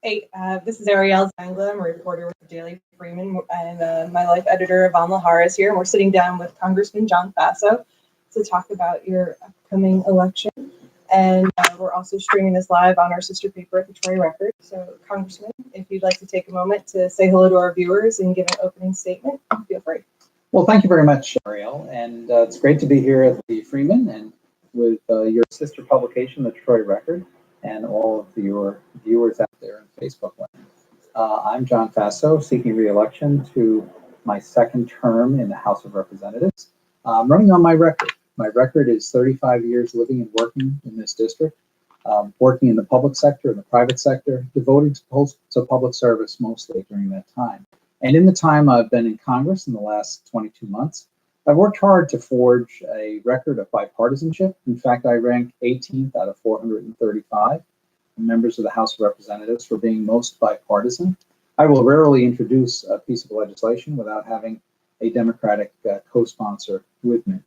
Hey, this is Ariel Zangla. I'm a reporter with the Daily Freeman, and my life editor, Yvonne Lahara, is here. And we're sitting down with Congressman John Faso to talk about your upcoming election. And we're also streaming this live on our sister paper at the Troy Record. So, Congressman, if you'd like to take a moment to say hello to our viewers and give an opening statement, feel free. Well, thank you very much, Ariel. And it's great to be here at the Freeman and with your sister publication, the Troy Record, and all of your viewers out there in Facebook land. I'm John Faso, seeking re-election to my second term in the House of Representatives. I'm running on my record. My record is 35 years living and working in this district, working in the public sector and the private sector, devoted to public service mostly during that time. And in the time I've been in Congress in the last 22 months, I've worked hard to forge a record of bipartisanship. In fact, I ranked 18th out of 435 members of the House of Representatives for being most bipartisan. I will rarely introduce a piece of legislation without having a Democratic co-sponsor with me.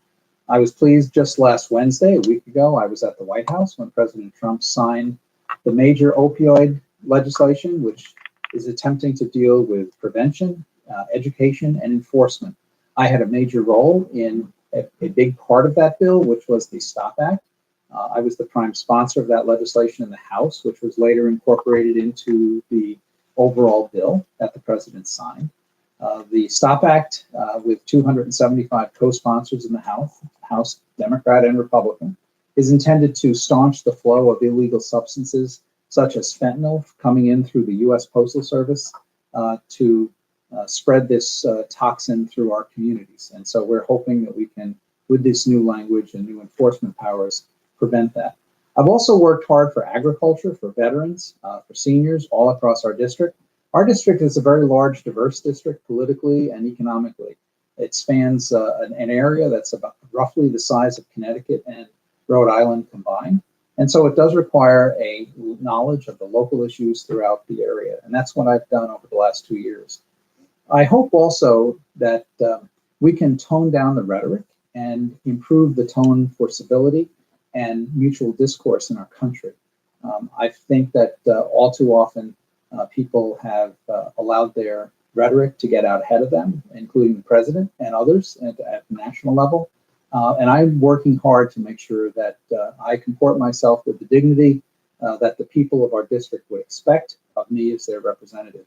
I was pleased just last Wednesday, a week ago, I was at the White House when President Trump signed the major opioid legislation, which is attempting to deal with prevention, education, and enforcement. I had a major role in a big part of that bill, which was the STOP Act. I was the prime sponsor of that legislation in the House, which was later incorporated into the overall bill that the president signed. The STOP Act, with 275 co-sponsors in the House, Democrat and Republican, is intended to staunch the flow of illegal substances such as fentanyl coming in through the U.S. Postal Service to spread this toxin through our communities. And so we're hoping that we can, with this new language and new enforcement powers, prevent that. I've also worked hard for agriculture, for veterans, for seniors all across our district. Our district is a very large, diverse district politically and economically. It spans an area that's about roughly the size of Connecticut and Rhode Island combined. And so it does require a knowledge of the local issues throughout the area. And that's what I've done over the last 2 years. I hope also that we can tone down the rhetoric and improve the tone for civility and mutual discourse in our country. I think that all too often people have allowed their rhetoric to get out ahead of them, including the president and others at the national level. And I'm working hard to make sure that I comport myself with the dignity that the people of our district would expect of me as their representative.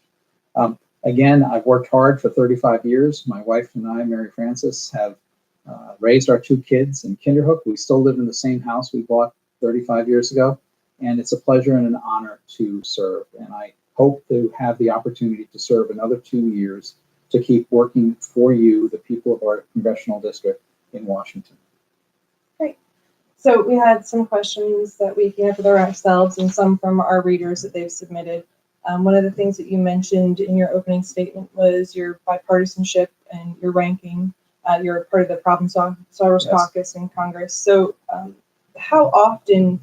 Again, I've worked hard for 35 years. My wife and I, Mary Frances, have raised our 2 kids in Kinderhook. We still live in the same house we bought 35 years ago. And it's a pleasure and an honor to serve. And I hope to have the opportunity to serve another 2 years to keep working for you, the people of our congressional district in Washington. Great. So we had some questions that we came up with ourselves and some from our readers that they've submitted. One of the things that you mentioned in your opening statement was your bipartisanship and your ranking. You're part of the Problem Solvers Caucus in Congress. So how often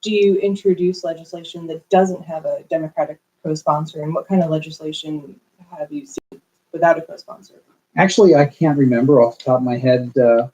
do you introduce legislation that doesn't have a Democratic co-sponsor, and what kind of legislation have you seen without a co-sponsor? Actually, I can't remember off the top of my head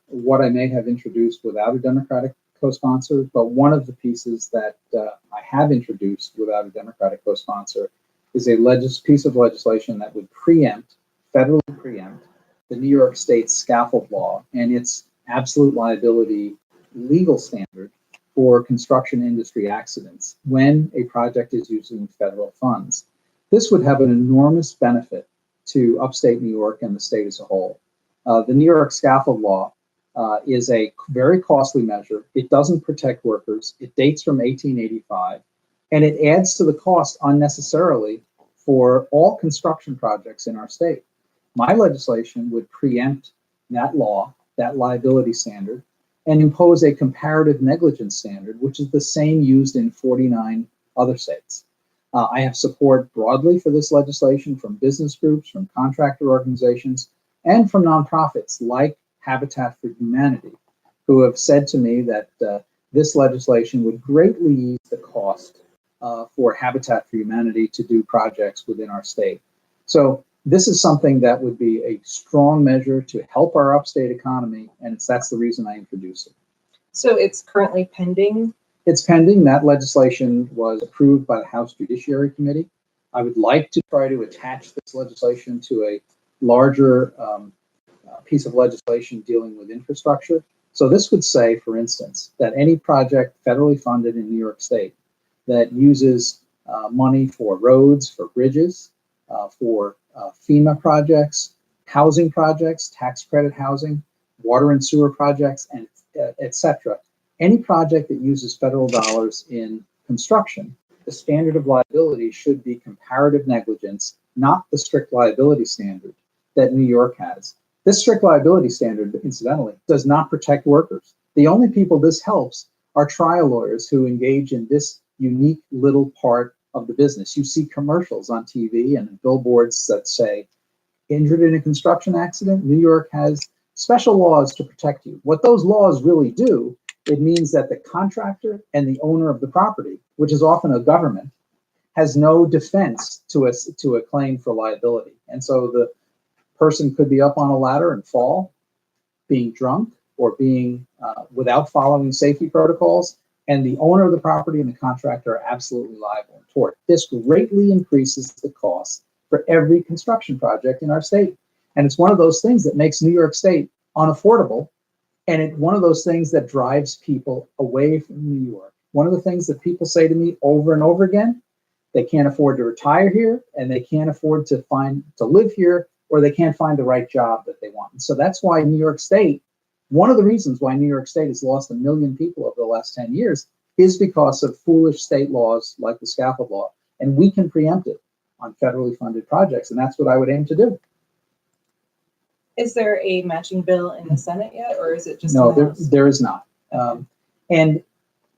what I may have introduced without a Democratic co-sponsor, but one of the pieces that I have introduced without a Democratic co-sponsor is a piece of legislation that would federally preempt the New York State scaffold law and its absolute liability legal standard for construction industry accidents when a project is using federal funds. This would have an enormous benefit to upstate New York and the state as a whole. The New York scaffold law is a very costly measure. It doesn't protect workers. It dates from 1885, and it adds to the cost unnecessarily for all construction projects in our state. My legislation would preempt that law, that liability standard, and impose a comparative negligence standard, which is the same used in 49 other states. I have support broadly for this legislation from business groups, from contractor organizations, and from nonprofits like Habitat for Humanity, who have said to me that this legislation would greatly ease the cost for Habitat for Humanity to do projects within our state. So this is something that would be a strong measure to help our upstate economy, and that's the reason I introduced it. So it's currently pending? It's pending. That legislation was approved by the House Judiciary Committee. I would like to try to attach this legislation to a larger piece of legislation dealing with infrastructure. So this would say, for instance, that any project federally funded in New York State that uses money for roads, for bridges, for FEMA projects, housing projects, tax credit housing, water and sewer projects, and et cetera. Any project that uses federal dollars in construction, the standard of liability should be comparative negligence, not the strict liability standard that New York has. This strict liability standard, incidentally, does not protect workers. The only people this helps are trial lawyers who engage in this unique little part of the business. You see commercials on TV and billboards that say, injured in a construction accident, New York has special laws to protect you. What those laws really do, it means that the contractor and the owner of the property, which is often a government, has no defense to a claim for liability. And so the person could be up on a ladder and fall, being drunk, or being without following safety protocols, and the owner of the property and the contractor are absolutely liable in tort. This greatly increases the cost for every construction project in our state. And it's one of those things that makes New York State unaffordable, and it's one of those things that drives people away from New York. One of the things that people say to me over and over again, they can't afford to retire here, and they can't afford to live here, or they can't find the right job that they want. And so that's why New York State, one of the reasons why New York State has lost 1 million people over the last 10 years is because of foolish state laws like the scaffold law. And we can preempt it on federally funded projects, and that's what I would aim to do. Is there a matching bill in the Senate yet, or is it just no? In the House? There is not. And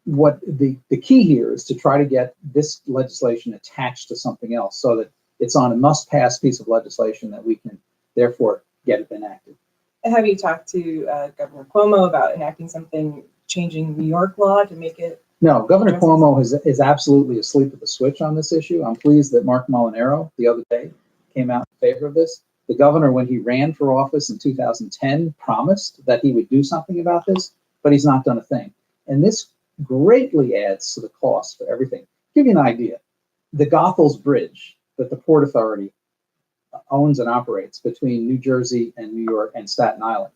what the key here is to try to get this legislation attached to something else so that it's on a must-pass piece of legislation that we can therefore get it enacted. Have you talked to Governor Cuomo about enacting something, changing New York law to make it? No, Governor Cuomo is absolutely asleep at the switch on this issue. I'm pleased that Mark Molinaro the other day came out in favor of this. The governor, when he ran for office in 2010, promised that he would do something about this, but he's not done a thing. And this greatly adds to the cost for everything. To give you an idea, the Goethals Bridge that the Port Authority owns and operates between New Jersey and New York and Staten Island.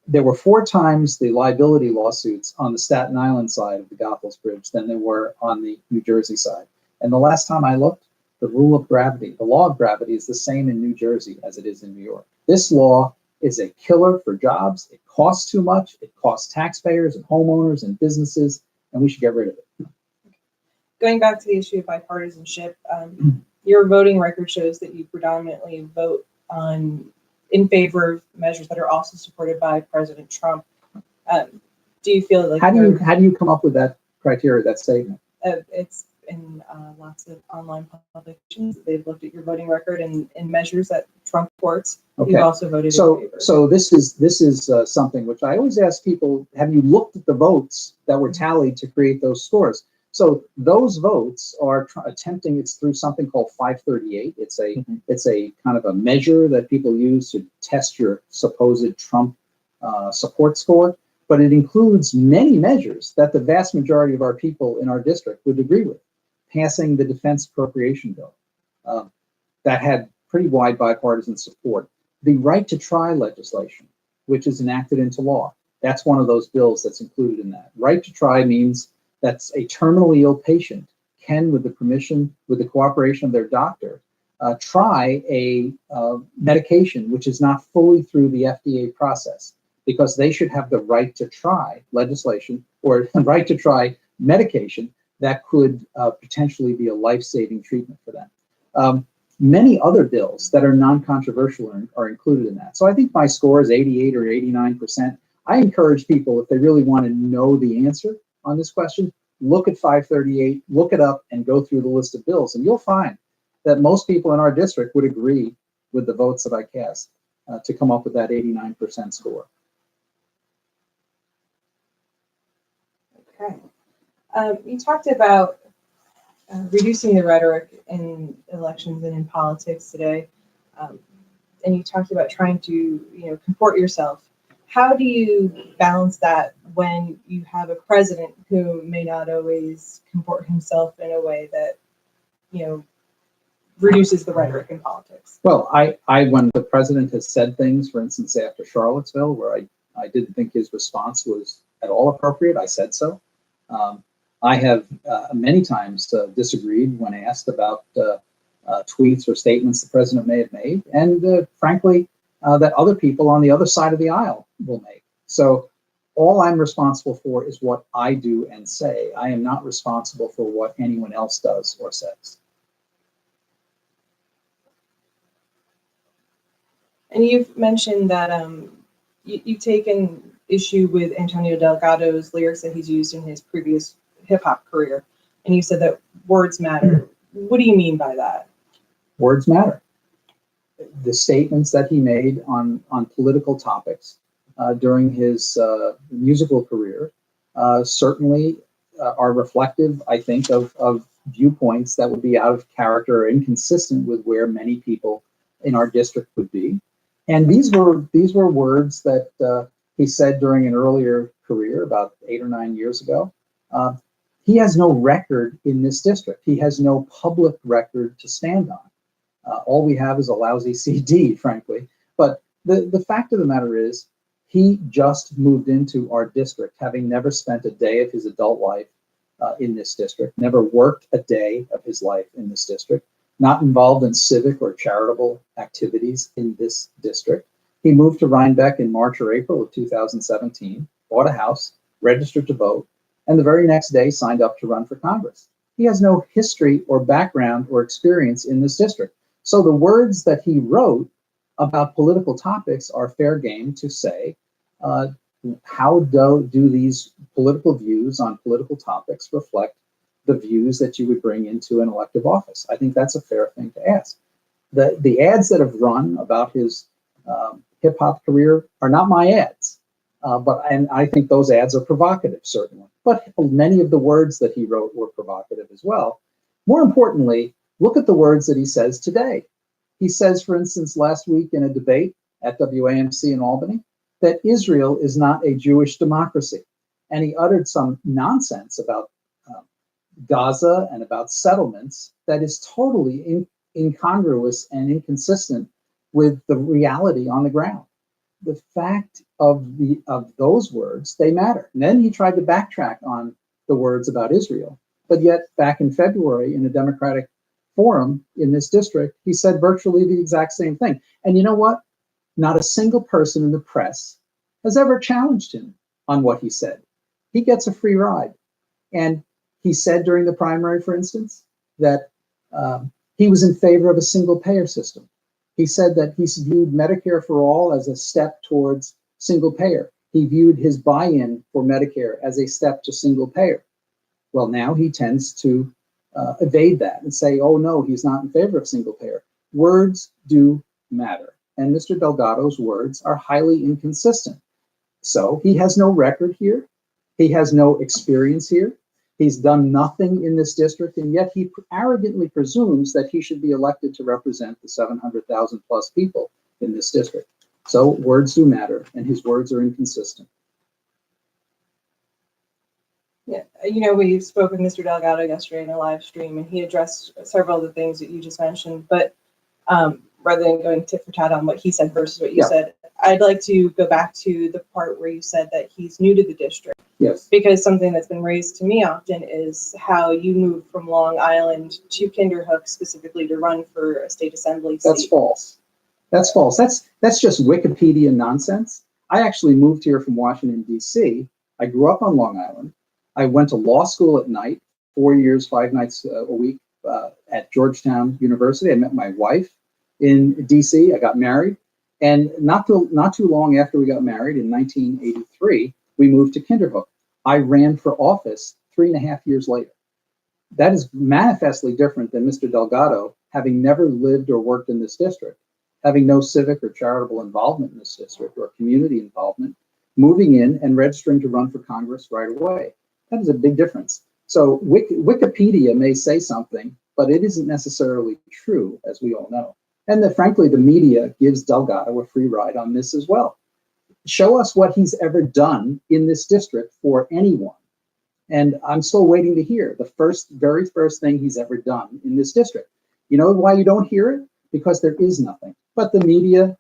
There were 4 times the liability lawsuits on the Staten Island side of the Goethals Bridge than there were on the New Jersey side. And the last time I looked, the rule of gravity, the law of gravity is the same in New Jersey as it is in New York. This law is a killer for jobs. It costs too much. It costs taxpayers and homeowners and businesses, and we should get rid of it. Going back to the issue of bipartisanship, your voting record shows that you predominantly vote in favor of measures that are also supported by President Trump. Do you feel like how do you come up with that criteria, that statement? It's in lots of online publications. They've looked at your voting record and measures that Trump supports. Okay. You've also voted in favor. So this is something which I always ask people: have you looked at the votes that were tallied to create those scores? So those votes are attempting. It's through something called 538. It's a kind of a measure that people use to test your supposed Trump support score. But it includes many measures that the vast majority of our people in our district would agree with. Passing the defense appropriation bill that had pretty wide bipartisan support. The right to try legislation, which is enacted into law. That's one of those bills that's included in that. Right to try means that a terminally ill patient can, with the cooperation of their doctor, try a medication which is not fully through the FDA process, because they should have the right to try legislation or the right to try medication that could potentially be a life-saving treatment for them. Many other bills that are non-controversial are included in that. So I think my score is 88 or 89%. I encourage people, if they really want to know the answer on this question, look at 538, look it up, and go through the list of bills, and you'll find that most people in our district would agree with the votes that I cast to come up with that 89% score. Okay. You talked about reducing the rhetoric in elections and in politics today, and you talked about trying to, comport yourself. How do you balance that when you have a president who may not always comport himself in a way that, reduces the rhetoric in politics. Well, when the president has said things, for instance, after Charlottesville, where I didn't think his response was at all appropriate, I said so. I have many times disagreed when asked about tweets or statements the president may have made, and frankly, that other people on the other side of the aisle will make. So all I'm responsible for is what I do and say. I am not responsible for what anyone else does or says. And you've mentioned that you've taken issue with Antonio Delgado's lyrics that he's used in his previous hip hop career, and you said that words matter. What do you mean by that? Words matter. The statements that he made on political topics during his musical career certainly are reflective, I think, of viewpoints that would be out of character or inconsistent with where many people in our district would be. And these were words that he said during an earlier career, about 8 or 9 years ago. He has no record in this district. He has no public record to stand on. All we have is a lousy CD, frankly. But the fact of the matter is, he just moved into our district, having never spent a day of his adult life in this district, never worked a day of his life in this district, not involved in civic or charitable activities in this district. He moved to Rhinebeck in March or April of 2017, bought a house, registered to vote, and the very next day signed up to run for Congress. He has no history or background or experience in this district. So the words that he wrote about political topics are fair game to say, how do these political views on political topics reflect the views that you would bring into an elective office? I think that's a fair thing to ask. The ads that have run about his hip hop career are not my ads, and I think those ads are provocative, certainly. But many of the words that he wrote were provocative as well. More importantly, look at the words that he says today. He says, for instance, last week in a debate at WAMC in Albany, that Israel is not a Jewish democracy. And he uttered some nonsense about Gaza and about settlements that is totally incongruous and inconsistent with the reality on the ground. The fact of those words, they matter. And then he tried to backtrack on the words about Israel. But yet, back in February in a Democratic forum in this district, he said virtually the exact same thing. And you know what? Not a single person in the press has ever challenged him on what he said. He gets a free ride. And he said during the primary, for instance, that he was in favor of a single payer system. He said that he viewed Medicare for all as a step towards single payer. He viewed his buy-in for Medicare as a step to single payer. Well, now he tends to evade that and say, oh no, he's not in favor of single payer. Words do matter. And Mr. Delgado's words are highly inconsistent. So he has no record here. He has no experience here. He's done nothing in this district, and yet he arrogantly presumes that he should be elected to represent the 700,000 plus people in this district. So words do matter, and his words are inconsistent. Yeah, you know, we spoke with Mr. Delgado yesterday in a live stream, and he addressed several of the things that you just mentioned. But rather than going tit for tat on what he said versus what you said, I'd like to go back to the part where you said that he's new to the district. Yes. Because something that's been raised to me often is how you moved from Long Island to Kinderhook specifically to run for a state assembly seat. That's false. That's false. That's just Wikipedia nonsense. I actually moved here from Washington, D.C. I grew up on Long Island. I went to law school at night, 4 years, 5 nights a week at Georgetown University. I met my wife in D.C. I got married. And not too long after we got married in 1983, we moved to Kinderhook. I ran for office 3.5 years later. That is manifestly different than Mr. Delgado, having never lived or worked in this district, having no civic or charitable involvement in this district or community involvement, moving in and registering to run for Congress right away. That is a big difference. So Wikipedia may say something, but it isn't necessarily true, as we all know. And frankly, the media gives Delgado a free ride on this as well. Show us what he's ever done in this district for anyone. And I'm still waiting to hear the very first thing he's ever done in this district. You know why you don't hear it? Because there is nothing. But the media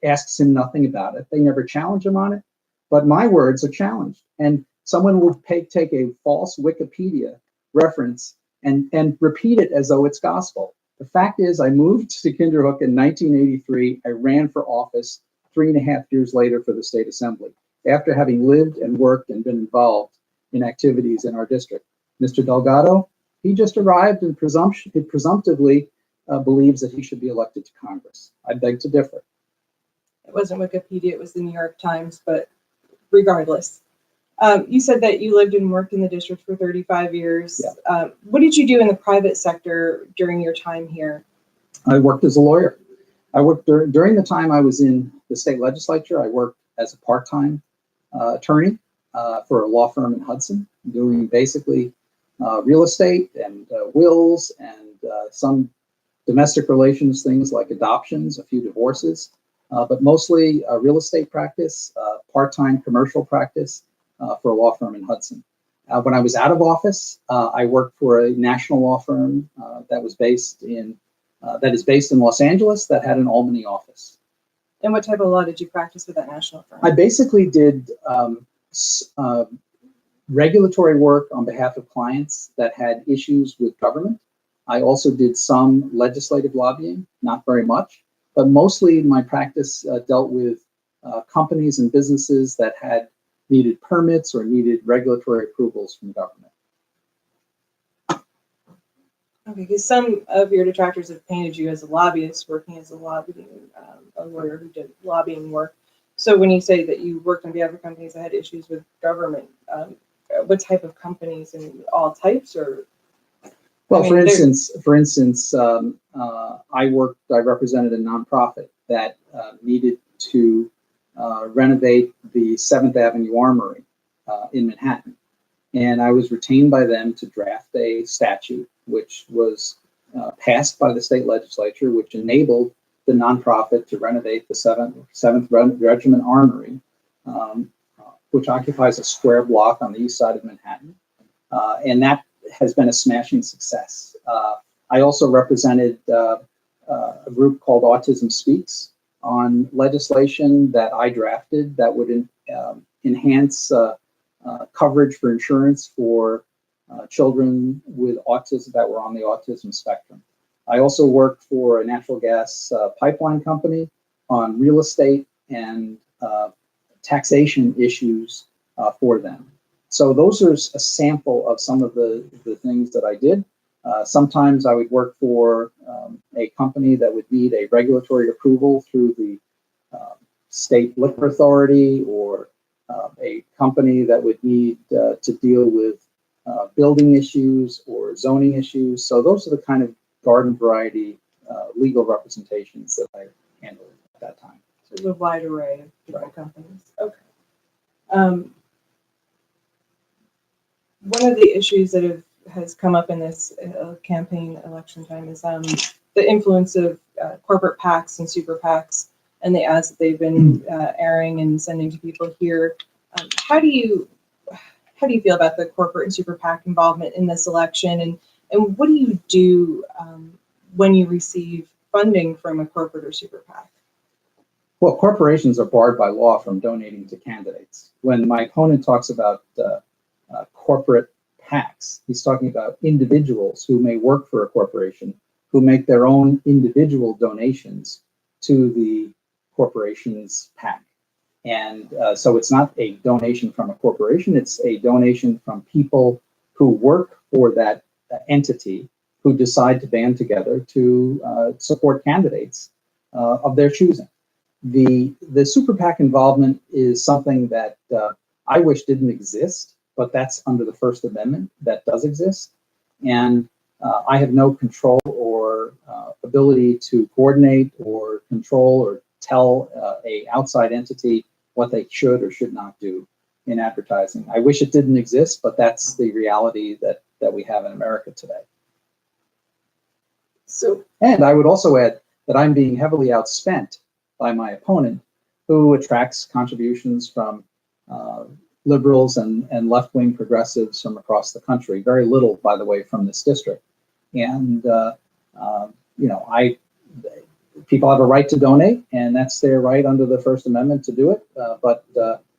asks him nothing about it. They never challenge him on it. But my words are challenged. And someone will take a false Wikipedia reference and repeat it as though it's gospel. The fact is, I moved to Kinderhook in 1983. I ran for office 3.5 years later for the state assembly, after having lived and worked and been involved in activities in our district. Mr. Delgado, he just arrived and presumptively believes that he should be elected to Congress. I beg to differ. It wasn't Wikipedia, it was the New York Times, but regardless. You said that you lived and worked in the district for 35 years. Yeah. What did you do in the private sector during your time here? I worked as a lawyer. I worked during the time I was in the state legislature. I worked as a part-time attorney for a law firm in Hudson, doing basically real estate and wills and some domestic relations things like adoptions, a few divorces, but mostly real estate practice, part-time commercial practice for a law firm in Hudson. When I was out of office, I worked for a national law firm that is based in Los Angeles that had an Albany office. And what type of law did you practice with that national firm? I basically did regulatory work on behalf of clients that had issues with government. I also did some legislative lobbying, not very much, but mostly my practice dealt with companies and businesses that had needed permits or needed regulatory approvals from government. Okay, because some of your detractors have painted you as a lobbyist, working as a lawyer who did lobbying work. So when you say that you worked on behalf of companies that had issues with government, what type of companies, and all types, or? Well, for instance, I represented a nonprofit that needed to renovate the 7th Avenue Armory in Manhattan. And I was retained by them to draft a statute, which was passed by the state legislature, which enabled the nonprofit to renovate the 7th Regiment Armory, which occupies a square block on the east side of Manhattan. And that has been a smashing success. I also represented a group called Autism Speaks on legislation that I drafted that would enhance coverage for insurance for children with autism that were on the autism spectrum. I also worked for a natural gas pipeline company on real estate and taxation issues for them. So those are a sample of some of the things that I did. Sometimes I would work for a company that would need a regulatory approval through the state liquor authority, or a company that would need to deal with building issues or zoning issues. So those are the kind of garden variety legal representations that I handled at that time. So there's a wide array of different companies. Okay. One of the issues that has come up in this campaign election time is the influence of corporate PACs and super PACs and the ads that they've been airing and sending to people here. How do you feel about the corporate and super PAC involvement in this election, and what do you do when you receive funding from a corporate or super PAC? Well, corporations are barred by law from donating to candidates. When my opponent talks about corporate PACs, he's talking about individuals who may work for a corporation who make their own individual donations to the corporation's PAC. And so it's not a donation from a corporation, it's a donation from people who work for that entity, who decide to band together to support candidates of their choosing. The super PAC involvement is something that I wish didn't exist, but that's under the First Amendment. That does exist. And I have no control or ability to coordinate or control or tell a outside entity what they should or should not do in advertising. I wish it didn't exist, but that's the reality that we have in America today. So, and I would also add that I'm being heavily outspent by my opponent, who attracts contributions from liberals and left-wing progressives from across the country. Very little, by the way, from this district. And people have a right to donate, and that's their right under the First Amendment to do it.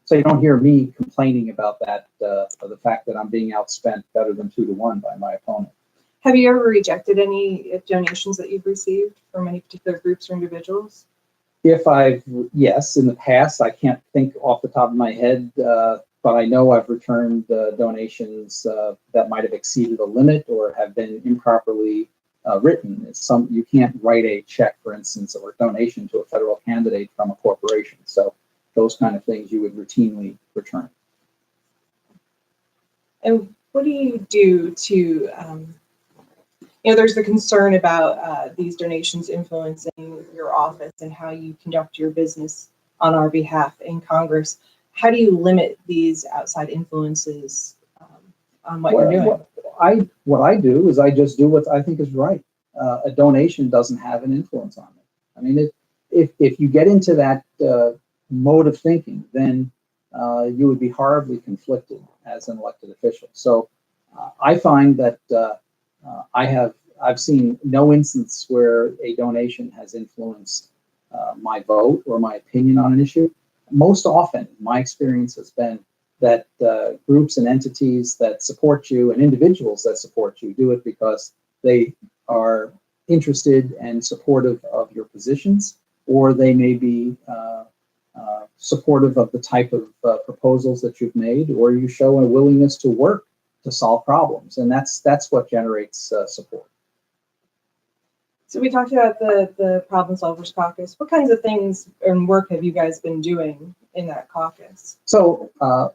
So you don't hear me complaining about that, or the fact that I'm being outspent better than 2-to-1 by my opponent. Have you ever rejected any donations that you've received from any particular groups or individuals? Yes, in the past. I can't think off the top of my head, but I know I've returned donations that might have exceeded a limit or have been improperly written. You can't write a check, for instance, or a donation to a federal candidate from a corporation. So those kind of things you would routinely return. And what do you do to, there's the concern about these donations influencing your office and how you conduct your business on our behalf in Congress. How do you limit these outside influences on what you're doing? What I do is I just do what I think is right. A donation doesn't have an influence on me. I mean, if you get into that mode of thinking, then you would be horribly conflicted as an elected official. So I find that I've seen no instance where a donation has influenced my vote or my opinion on an issue. Most often, my experience has been that groups and entities that support you and individuals that support you do it because they are interested and supportive of your positions, or they may be supportive of the type of proposals that you've made, or you show a willingness to work to solve problems, and that's what generates support. So we talked about the Problem Solvers Caucus. What kinds of things and work have you guys been doing in that caucus? So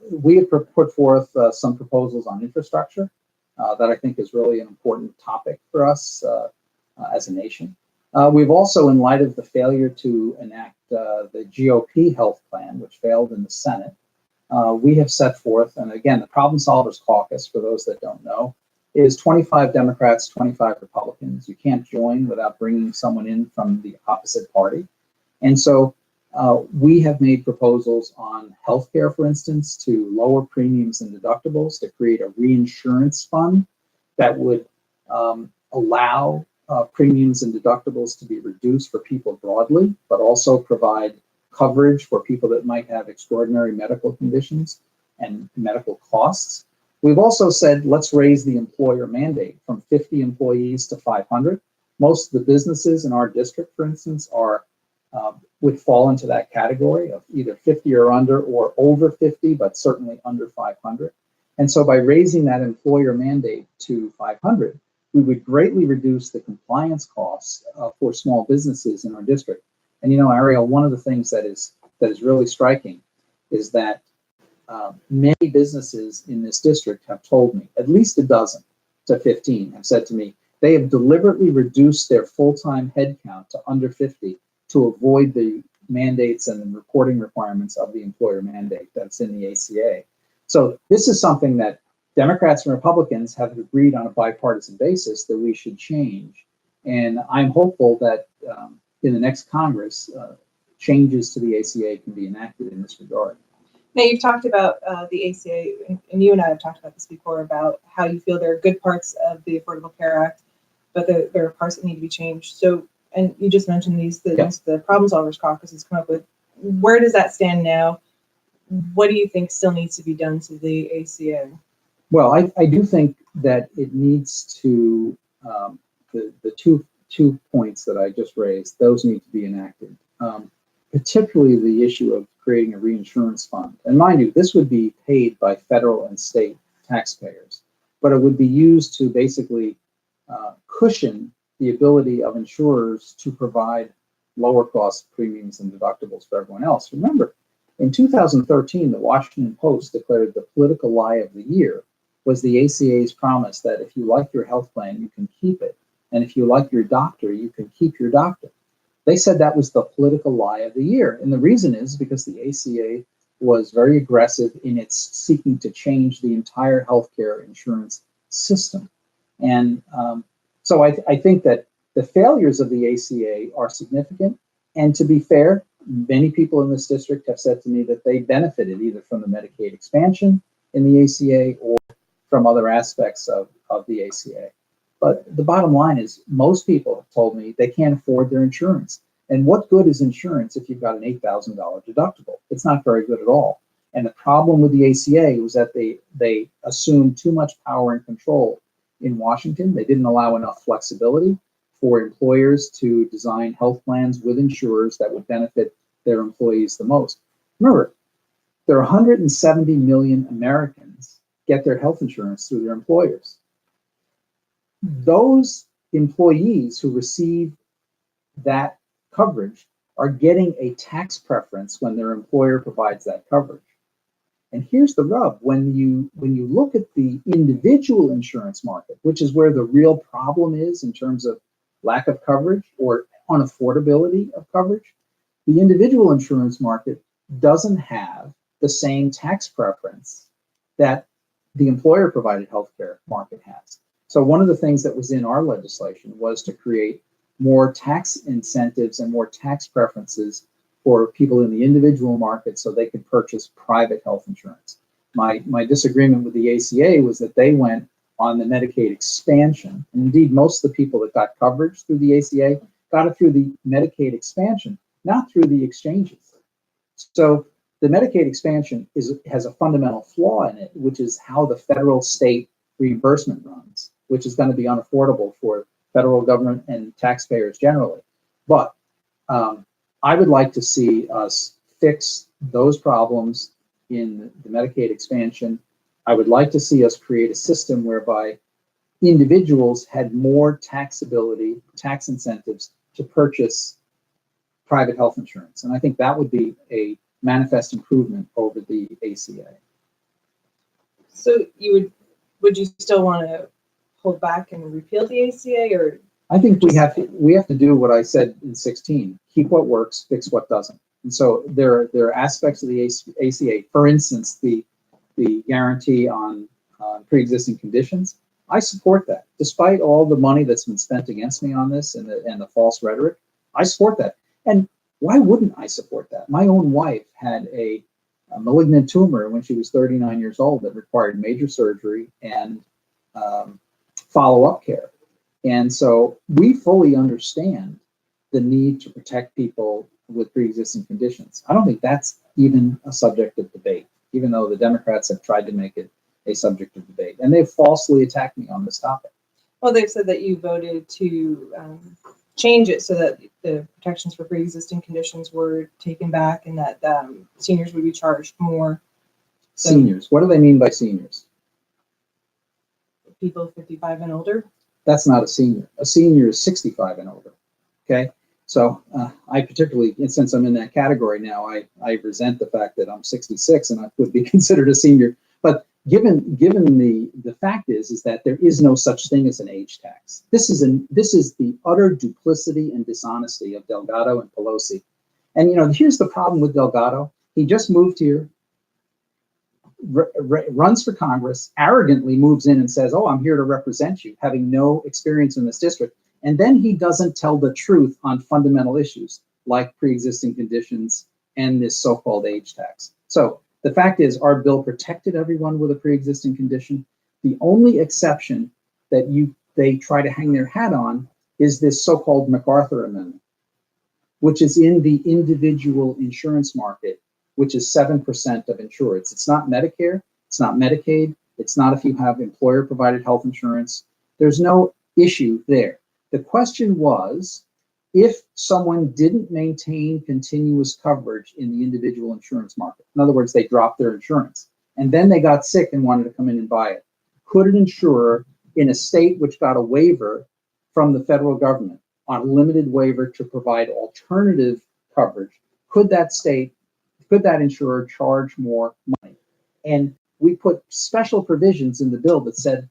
we have put forth some proposals on infrastructure that I think is really an important topic for us as a nation. We've also, in light of the failure to enact the GOP health plan, which failed in the Senate, we have set forth, and again, the Problem Solvers Caucus, for those that don't know, is 25 Democrats, 25 Republicans. You can't join without bringing someone in from the opposite party. And so we have made proposals on healthcare, for instance, to lower premiums and deductibles, to create a reinsurance fund that would allow premiums and deductibles to be reduced for people broadly, but also provide coverage for people that might have extraordinary medical conditions and medical costs. We've also said, let's raise the employer mandate from 50 employees to 500. Most of the businesses in our district, for instance, would fall into that category of either 50 or under, or over 50, but certainly under 500. And so by raising that employer mandate to 500, we would greatly reduce the compliance costs for small businesses in our district. And Ariel, one of the things that is really striking is that many businesses in this district have told me, at least a dozen to 15 have said to me, they have deliberately reduced their full-time headcount to under 50 to avoid the mandates and the reporting requirements of the employer mandate that's in the ACA. So this is something that Democrats and Republicans have agreed on a bipartisan basis that we should change. And I'm hopeful that in the next Congress, changes to the ACA can be enacted in this regard. Now, you've talked about the ACA, and you and I have talked about this before, about how you feel there are good parts of the Affordable Care Act, but there are parts that need to be changed. So, and you just mentioned these things, the Problem Solvers Caucus has come up with. Where does that stand now? What do you think still needs to be done to the ACA? Well, I do think that it needs to, the two points that I just raised, those need to be enacted. Particularly the issue of creating a reinsurance fund. And mind you, this would be paid by federal and state taxpayers, but it would be used to basically cushion the ability of insurers to provide lower cost premiums and deductibles for everyone else. Remember, in 2013, the Washington Post declared the political lie of the year was the ACA's promise that if you like your health plan, you can keep it. And if you like your doctor, you can keep your doctor. They said that was the political lie of the year. And the reason is because the ACA was very aggressive in its seeking to change the entire healthcare insurance system. And so I think that the failures of the ACA are significant. And to be fair, many people in this district have said to me that they benefited either from the Medicaid expansion in the ACA or from other aspects of the ACA. But the bottom line is most people have told me they can't afford their insurance. And what good is insurance if you've got an $8,000 deductible? It's not very good at all. And the problem with the ACA was that they assumed too much power and control in Washington. They didn't allow enough flexibility for employers to design health plans with insurers that would benefit their employees the most. Remember, there are 170 million Americans get their health insurance through their employers. Those employees who receive that coverage are getting a tax preference when their employer provides that coverage. And here's the rub: when you look at the individual insurance market, which is where the real problem is in terms of lack of coverage or unaffordability of coverage, the individual insurance market doesn't have the same tax preference that the employer provided healthcare market has. So one of the things that was in our legislation was to create more tax incentives and more tax preferences for people in the individual market so they could purchase private health insurance. My disagreement with the ACA was that they went on the Medicaid expansion. And indeed, most of the people that got coverage through the ACA got it through the Medicaid expansion, not through the exchanges. So the Medicaid expansion has a fundamental flaw in it, which is how the federal state reimbursement runs, which is going to be unaffordable for federal government and taxpayers generally. But I would like to see us fix those problems in the Medicaid expansion. I would like to see us create a system whereby individuals had more taxability, tax incentives to purchase private health insurance. And I think that would be a manifest improvement over the ACA. So would you still want to hold back and repeal the ACA, or? I think we have to do what I said in 16, keep what works, fix what doesn't. And so there are aspects of the ACA, for instance, the guarantee on pre-existing conditions. I support that. Despite all the money that's been spent against me on this and the false rhetoric, I support that. And why wouldn't I support that? My own wife had a malignant tumor when she was 39 years old that required major surgery and follow-up care. And so we fully understand the need to protect people with pre-existing conditions. I don't think that's even a subject of debate, even though the Democrats have tried to make it a subject of debate. And they've falsely attacked me on this topic. Well, they've said that you voted to change it so that the protections for pre-existing conditions were taken back and that seniors would be charged more. So seniors, what do they mean by seniors? People 55 and older? That's not a senior. A senior is 65 and older, okay? So I particularly, since I'm in that category now, I resent the fact that I'm 66 and I would be considered a senior. But given the fact is that there is no such thing as an age tax. This is the utter duplicity and dishonesty of Delgado and Pelosi. And here's the problem with Delgado. He just moved here, runs for Congress, arrogantly moves in and says, "Oh, I'm here to represent you," having no experience in this district. And then he doesn't tell the truth on fundamental issues like pre-existing conditions and this so-called age tax. So the fact is, our bill protected everyone with a pre-existing condition. The only exception that they try to hang their hat on is this so-called MacArthur Amendment, which is in the individual insurance market, which is 7% of insureds. It's not Medicare, it's not Medicaid, it's not if you have employer-provided health insurance. There's no issue there. The question was, if someone didn't maintain continuous coverage in the individual insurance market, in other words, they dropped their insurance, and then they got sick and wanted to come in and buy it, could an insurer in a state which got a waiver from the federal government on a limited waiver to provide alternative coverage, could that insurer charge more money? And we put special provisions in the bill that said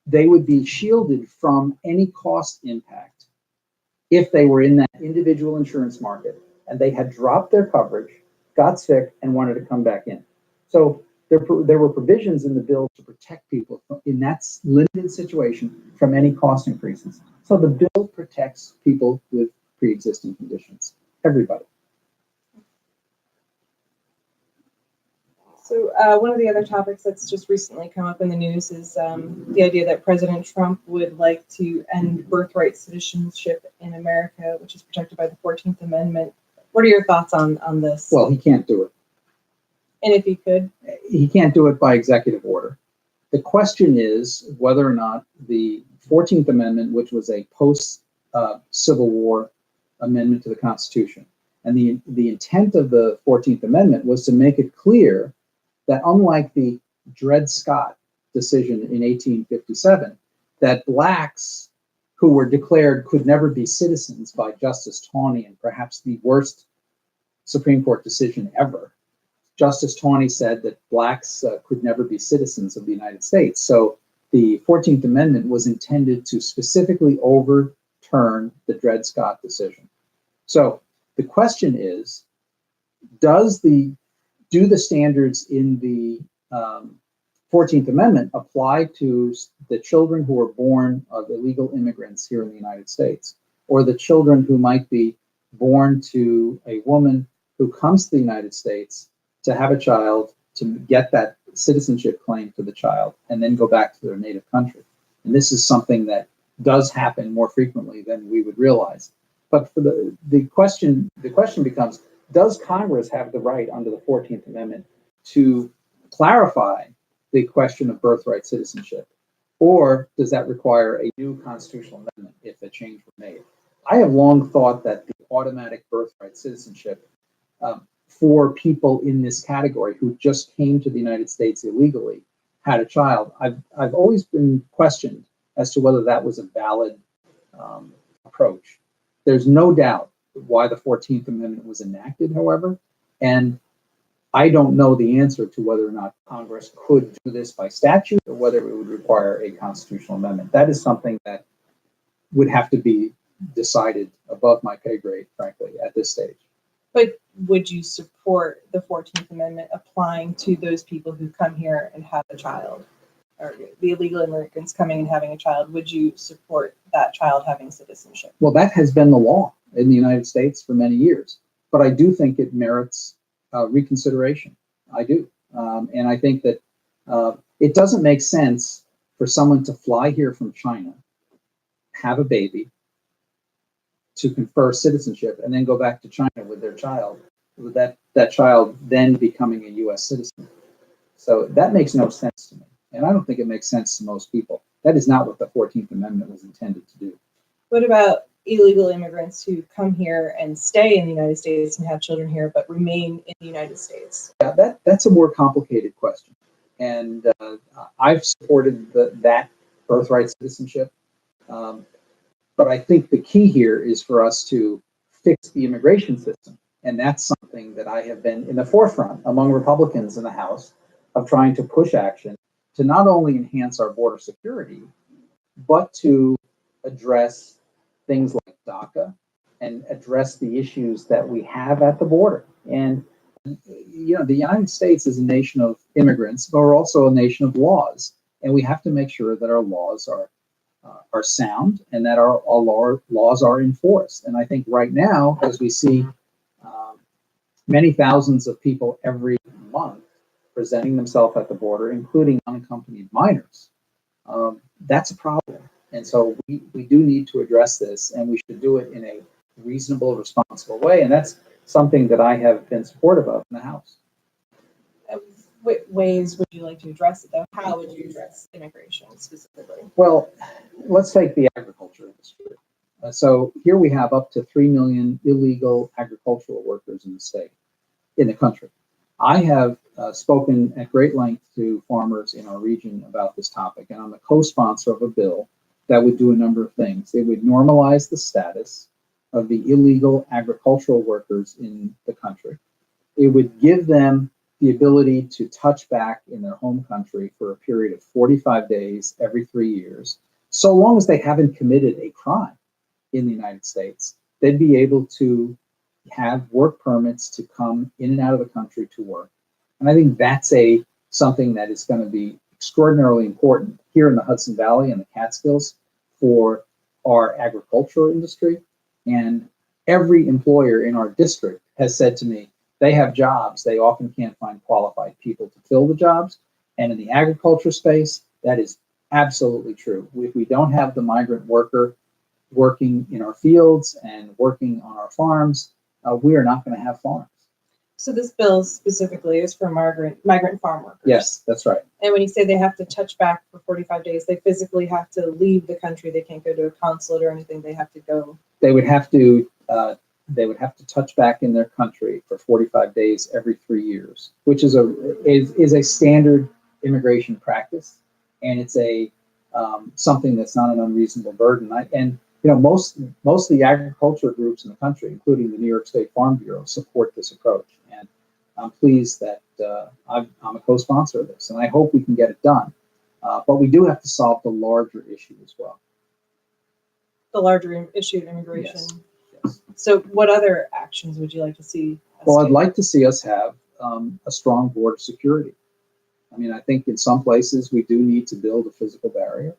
they would be shielded from any cost impact if they were in that individual insurance market and they had dropped their coverage, got sick, and wanted to come back in. So there were provisions in the bill to protect people in that limited situation from any cost increases. So the bill protects people with pre-existing conditions, everybody. So one of the other topics that's just recently come up in the news is the idea that President Trump would like to end birthright citizenship in America, which is protected by the 14th Amendment. What are your thoughts on this? Well, he can't do it. And if he could? He can't do it by executive order. The question is whether or not the 14th Amendment, which was a post-Civil War amendment to the Constitution, and the intent of the 14th Amendment was to make it clear that unlike the Dred Scott decision in 1857, that blacks who were declared could never be citizens by Justice Taney, and perhaps the worst Supreme Court decision ever, Justice Taney said that blacks could never be citizens of the United States. So the 14th Amendment was intended to specifically overturn the Dred Scott decision. So the question is, do the standards in the 14th Amendment apply to the children who are born of illegal immigrants here in the United States, or the children who might be born to a woman who comes to the United States to have a child, to get that citizenship claim to the child, and then go back to their native country? And this is something that does happen more frequently than we would realize. But for the question becomes, does Congress have the right under the 14th Amendment to clarify the question of birthright citizenship? Or does that require a new constitutional amendment if a change were made? I have long thought that the automatic birthright citizenship for people in this category who just came to the United States illegally, had a child, I've always been questioned as to whether that was a valid approach. There's no doubt why the 14th Amendment was enacted, however, and I don't know the answer to whether or not Congress could do this by statute or whether it would require a constitutional amendment. That is something that would have to be decided above my pay grade, frankly, at this stage. But would you support the 14th Amendment applying to those people who come here and have a child, or the illegal immigrants coming and having a child? Would you support that child having citizenship? Well, that has been the law in the United States for many years, but I do think it merits reconsideration. I do. And I think that it doesn't make sense for someone to fly here from China, have a baby, to confer citizenship, and then go back to China with their child, with that child then becoming a U.S. citizen. So that makes no sense to me. And I don't think it makes sense to most people. That is not what the 14th Amendment was intended to do. What about illegal immigrants who come here and stay in the United States and have children here, but remain in the United States? Yeah, that's a more complicated question. And I've supported that birthright citizenship. But I think the key here is for us to fix the immigration system. And that's something that I have been in the forefront among Republicans in the House of trying to push action to not only enhance our border security, but to address things like DACA and address the issues that we have at the border. And, you know, the United States is a nation of immigrants, but we're also a nation of laws. And we have to make sure that our laws are sound and that our laws are enforced. And I think right now, as we see many thousands of people every month presenting themselves at the border, including unaccompanied minors, that's a problem. And so we do need to address this, and we should do it in a reasonable, responsible way. And that's something that I have been supportive of in the House. What ways would you like to address it, though? How would you address immigration specifically? Well, let's take the agriculture industry. So here we have up to 3 million illegal agricultural workers in the country. I have spoken at great length to farmers in our region about this topic, and I'm a co-sponsor of a bill that would do a number of things. It would normalize the status of the illegal agricultural workers in the country. It would give them the ability to touch back in their home country for a period of 45 days every 3 years, so long as they haven't committed a crime in the United States. They'd be able to have work permits to come in and out of the country to work. And I think that's something that is going to be extraordinarily important here in the Hudson Valley and the Catskills for our agricultural industry. And every employer in our district has said to me they have jobs. They often can't find qualified people to fill the jobs. And in the agriculture space, that is absolutely true. If we don't have the migrant worker working in our fields and working on our farms, we are not going to have farms. So this bill specifically is for migrant farm workers. Yes, that's right. And when you say they have to touch back for 45 days, they physically have to leave the country. They can't go to a consulate or anything. They have to go. They would have to touch back in their country for 45 days every 3 years, which is a standard immigration practice, and it's a something that's not an unreasonable burden. Most of the agriculture groups in the country, including the New York State Farm Bureau, support this approach, and I'm pleased that I'm a co-sponsor of this, and I hope we can get it done. But we do have to solve the larger issue as well. The larger issue of immigration. Yes. So what other actions would you like to see? Well, I'd like to see us have a strong border security. I mean, I think in some places we do need to build a physical barrier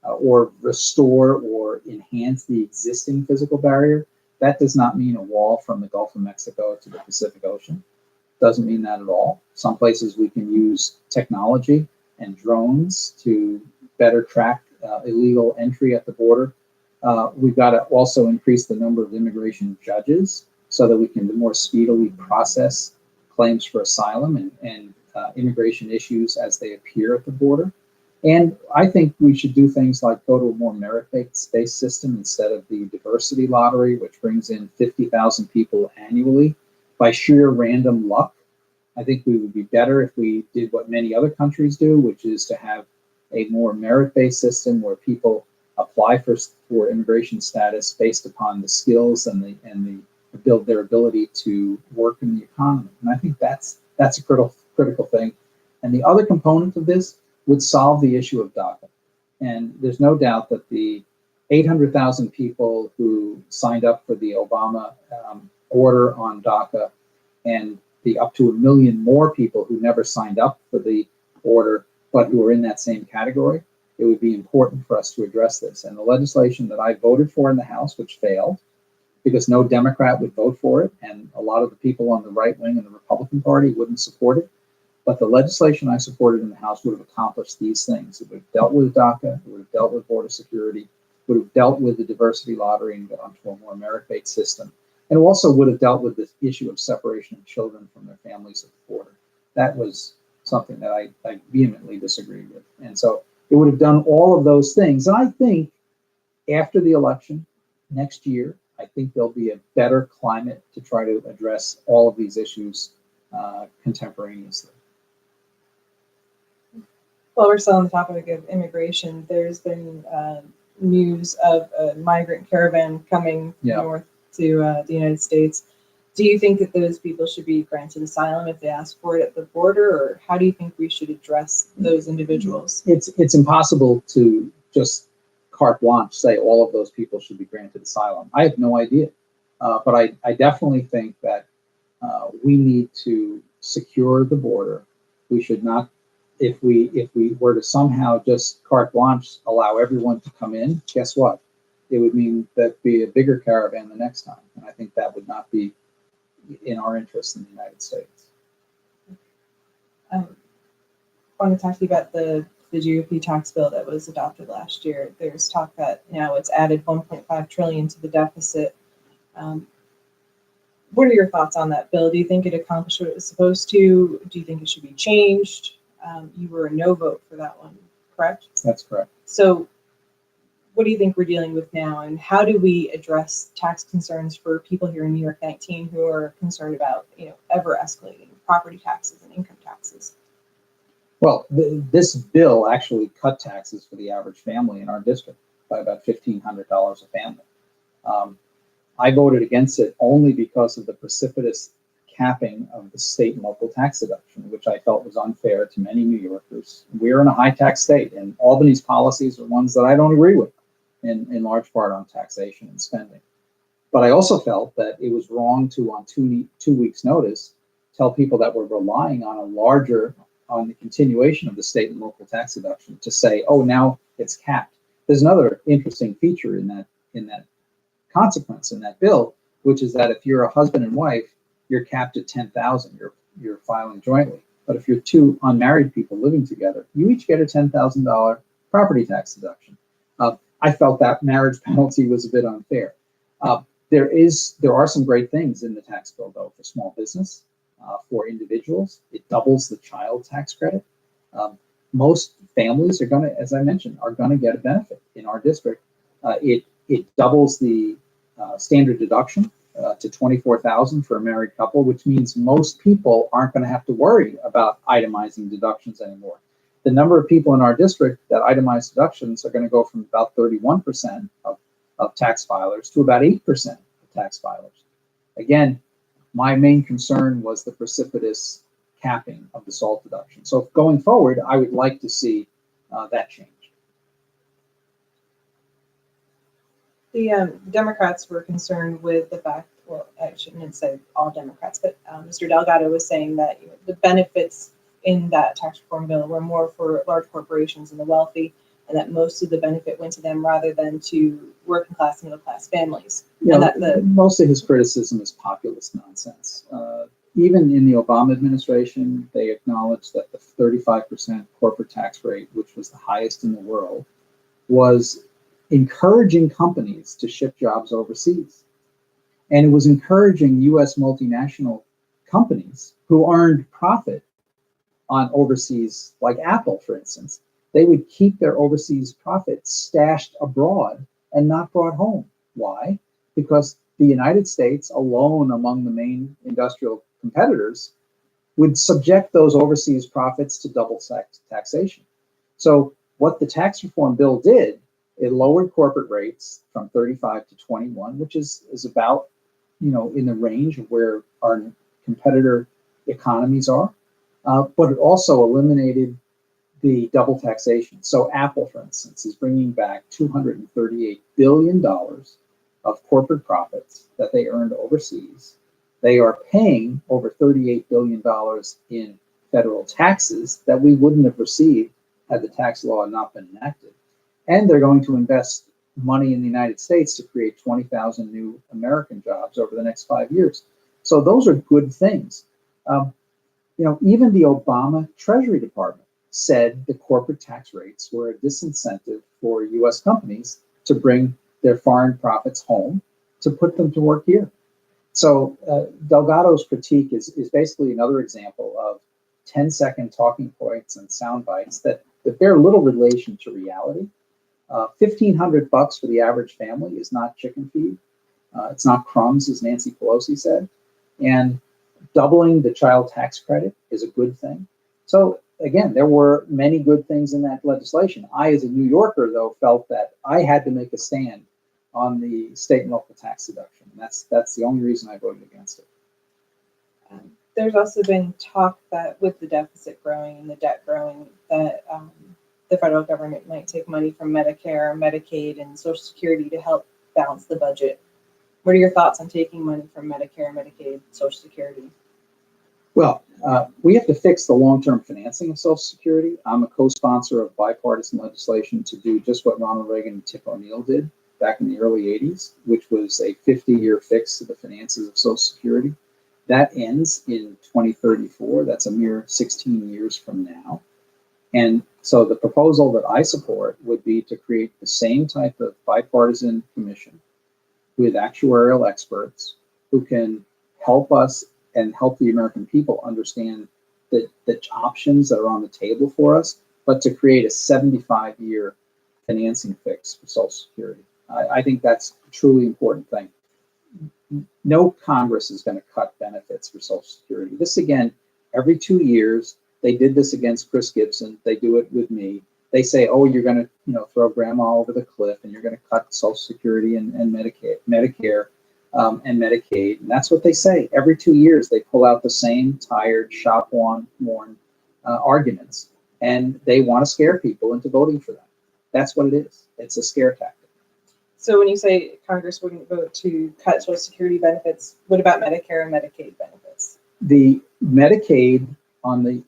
or restore or enhance the existing physical barrier. That does not mean a wall from the Gulf of Mexico to the Pacific Ocean. Doesn't mean that at all. Some places we can use technology and drones to better track illegal entry at the border. We've got to also increase the number of immigration judges so that we can more speedily process claims for asylum and immigration issues as they appear at the border. And I think we should do things like go to a more merit-based system instead of the diversity lottery, which brings in 50,000 people annually by sheer random luck. I think we would be better if we did what many other countries do, which is to have a more merit-based system where people apply for immigration status based upon the skills and build their ability to work in the economy. And I think that's a critical thing. And the other component of this would solve the issue of DACA. And there's no doubt that the 800,000 people who signed up for the Obama order on DACA and the up to 1 million more people who never signed up for the order but who are in that same category, it would be important for us to address this. And the legislation that I voted for in the House, which failed, because no Democrat would vote for it, and a lot of the people on the right wing and the Republican Party wouldn't support it. But the legislation I supported in the House would have accomplished these things. It would have dealt with DACA, it would have dealt with border security, would have dealt with the diversity lottery and got onto a more merit-based system, and also would have dealt with this issue of separation of children from their families at the border. That was something that I vehemently disagreed with. And so it would have done all of those things. And I think after the election next year, I think there'll be a better climate to try to address all of these issues contemporaneously. While we're still on the topic of immigration, there's been news of a migrant caravan coming north to the United States. Do you think that those people should be granted asylum if they ask for it at the border, or how do you think we should address those individuals? It's impossible to just carte blanche say all of those people should be granted asylum. I have no idea, but I definitely think that we need to secure the border. We should not, if we were to somehow just carte blanche allow everyone to come in, guess what? It would mean that'd be a bigger caravan the next time, and I think that would not be in our interest in the United States. I want to talk to you about the GOP tax bill that was adopted last year. There's talk that now it's added 1.5 trillion to the deficit. What are your thoughts on that bill? Do you think it accomplished what it was supposed to? Do you think it should be changed? You were a no vote for that one, correct? That's correct. So what do you think we're dealing with now, and how do we address tax concerns for people here in New York 19 who are concerned about, ever escalating property taxes and income taxes? Well, this bill actually cut taxes for the average family in our district by about $1,500 a family. I voted against it only because of the precipitous capping of the state and local tax deduction, which I felt was unfair to many New Yorkers. We're in a high tax state, and Albany's policies are ones that I don't agree with, in large part on taxation and spending. But I also felt that it was wrong to, on 2 weeks' notice, tell people that were relying on the continuation of the state and local tax deduction to say, oh, now it's capped. There's another interesting feature in that consequence in that bill, which is that if you're a husband and wife you're capped at 10,000. You're filing jointly. But if you're two unmarried people living together, you each get a $10,000 property tax deduction. I felt that marriage penalty was a bit unfair. There are some great things in the tax bill, though, for small business, for individuals. It doubles the child tax credit. Most families are going to, as I mentioned, are going to get a benefit in our district. It doubles the standard deduction to $24,000 for a married couple, which means most people aren't going to have to worry about itemizing deductions anymore. The number of people in our district that itemize deductions are going to go from about 31% of tax filers to about 8% of tax filers. Again, my main concern was the precipitous capping of the SALT deduction. So going forward, I would like to see that change. The Democrats were concerned with the fact, well, I shouldn't say all Democrats, but Mr. Delgado was saying that the benefits in that tax reform bill were more for large corporations and the wealthy, and that most of the benefit went to them rather than to working class, middle class families. Yeah, and most of his criticism is populist nonsense. Even in the Obama administration, they acknowledged that the 35% corporate tax rate, which was the highest in the world, was encouraging companies to ship jobs overseas. And it was encouraging U.S. multinational companies who earned profit on overseas, like Apple, for instance. They would keep their overseas profits stashed abroad and not brought home. Why? Because the United States, alone among the main industrial competitors, would subject those overseas profits to double taxation. So what the tax reform bill did, it lowered corporate rates from 35 to 21, which is about, in the range of where our competitor economies are. But it also eliminated the double taxation. So Apple, for instance, is bringing back $238 billion of corporate profits that they earned overseas. They are paying over $38 billion in federal taxes that we wouldn't have received had the tax law not been enacted. And they're going to invest money in the United States to create 20,000 new American jobs over the next 5 years. So those are good things. Even the Obama Treasury Department said the corporate tax rates were a disincentive for U.S. companies to bring their foreign profits home to put them to work here. So Delgado's critique is basically another example of 10-second talking points and sound bites that bear little relation to reality. $1,500 for the average family is not chicken feed. It's not crumbs, as Nancy Pelosi said. And doubling the child tax credit is a good thing. So again, there were many good things in that legislation. I, as a New Yorker, though, felt that I had to make a stand on the state and local tax deduction. And that's the only reason I voted against it. There's also been talk that with the deficit growing and the debt growing, that the federal government might take money from Medicare, Medicaid, and Social Security to help balance the budget. What are your thoughts on taking money from Medicare, Medicaid, Social Security? Well, we have to fix the long-term financing of Social Security. I'm a co-sponsor of bipartisan legislation to do just what Ronald Reagan and Tip O'Neill did back in the early 80s, which was a 50-year fix to the finances of Social Security. That ends in 2034. That's a mere 16 years from now. And so the proposal that I support would be to create the same type of bipartisan commission with actuarial experts who can help us and help the American people understand the options that are on the table for us, but to create a 75-year financing fix for Social Security. I think that's a truly important thing. No Congress is going to cut benefits for Social Security. This, again, every 2 years, they did this against Chris Gibson. They do it with me. They say, oh, you're going to throw grandma over the cliff and you're going to cut Social Security and Medicare and Medicaid. And that's what they say. Every 2 years, they pull out the same tired, shop-worn arguments. And they want to scare people into voting for them. That's what it is. It's a scare tactic. So when you say Congress wouldn't vote to cut Social Security benefits, what about Medicare and Medicaid benefits? The Medicaid on the